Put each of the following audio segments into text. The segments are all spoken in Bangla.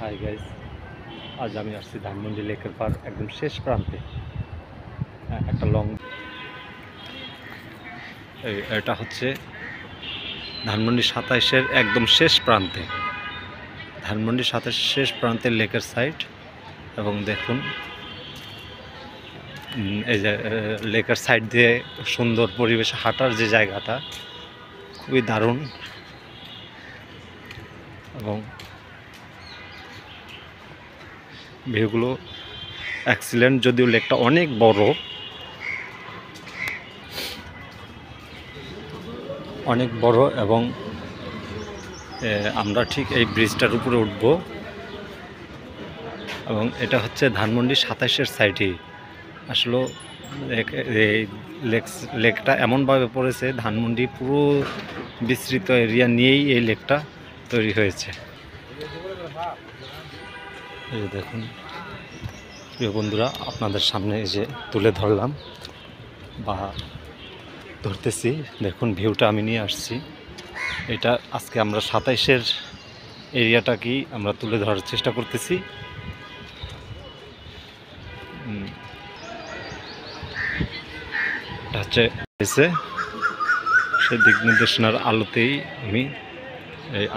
হাই গাইস, আজ আমি আসছি ধানমন্ডি লেকের পার একদম শেষ প্রান্তে। একটা লং, এটা হচ্ছে ধানমন্ডি ২৭-এর একদম শেষ প্রান্তে, ধানমন্ডি ২৭ শেষ প্রান্তের লেকের সাইড। এবং দেখুন এই যে লেকের সাইড দিয়ে সুন্দর পরিবেশে হাঁটার যে জায়গাটা খুবই দারুণ এবং ভিউগুলো এক্সিলেন্ট। যদিও লেকটা অনেক বড়, এবং আমরা ঠিক এই ব্রিজটার উপরে উঠব। এবং এটা হচ্ছে ধানমন্ডি ২৭-এর সাইডেই। আসলে এই লেকটা এমনভাবে পড়েছে, ধানমন্ডি পুরো বিস্তৃত এরিয়া নিয়েই এই লেকটা তৈরি হয়েছে। এই দেখুন প্রিয় বন্ধুরা, আপনাদের সামনে এই যে তুলে ধরলাম বা ধরতেছি। দেখুন ভিউটা আমি নিয়ে আসছি। এটা আজকে আমরা ২৭-এর এরিয়াটাকেই আমরা তুলে ধরার চেষ্টা করতেছি। এটা হচ্ছে সেই দিক নির্দেশনার আলোতেই আমি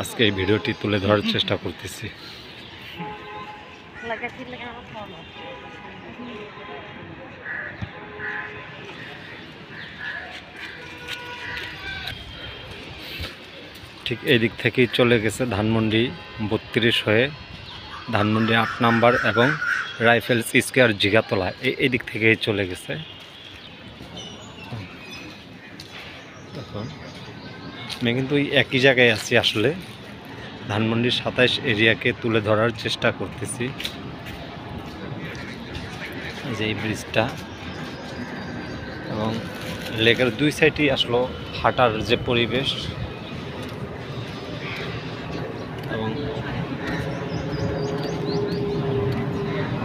আজকে এই ভিডিওটি তুলে ধরার চেষ্টা করতেছি। ঠিক এই দিক থেকেই চলে গেছে ধানমন্ডি ৩২ হয়ে ধানমন্ডি ৮ নাম্বার এবং রাইফেলস স্কোয়ার জিগাতলা, এই দিক থেকেই চলে গেছে। দেখুন আমি কিন্তু ওই একই জায়গায় আছি, আসলে ধানমন্ডি ২৭ এরিয়াকে তুলে ধরার চেষ্টা করতেছি। এই যে এই ব্রিজটা এবং লেকের দুই সাইডই আসলে হাঁটার যে পরিবেশ এবং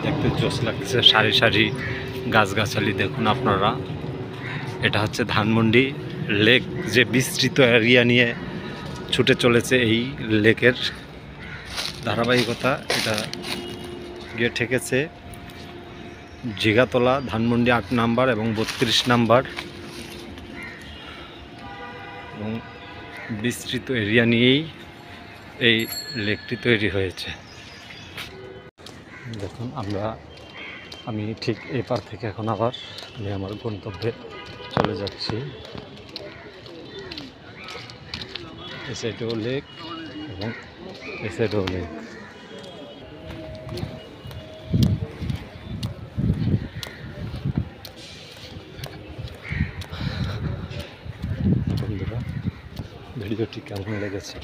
দেখতে জোশ লাগছে। সারি সারি গাছগাছালি দেখুন আপনারা। এটা হচ্ছে ধানমন্ডি লেক, যে বিস্তৃত এরিয়া নিয়ে ছুটে চলেছে এই লেকের ধারাবাহিকতা। এটা গিয়ে ঠেকেছে জিগাতলা, ধানমন্ডি ৮ নাম্বার এবং ৩২ নাম্বার, এবং বিস্তৃত এরিয়া নিয়েই এই লেকটি তৈরি হয়েছে। দেখুন আমি ঠিক এপার থেকে এখন আবার আমি আমার গন্তব্যে চলে যাচ্ছি। এই সাইডেও লেক এবং এই সাইডেও লেক। বন্ধুরা, ভিডিওটি কেমন লেগেছে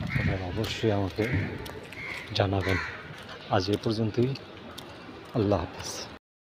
আপনারা অবশ্যই আমাকে জানাবেন। আজ এ পর্যন্তই। আল্লাহ হাফেজ।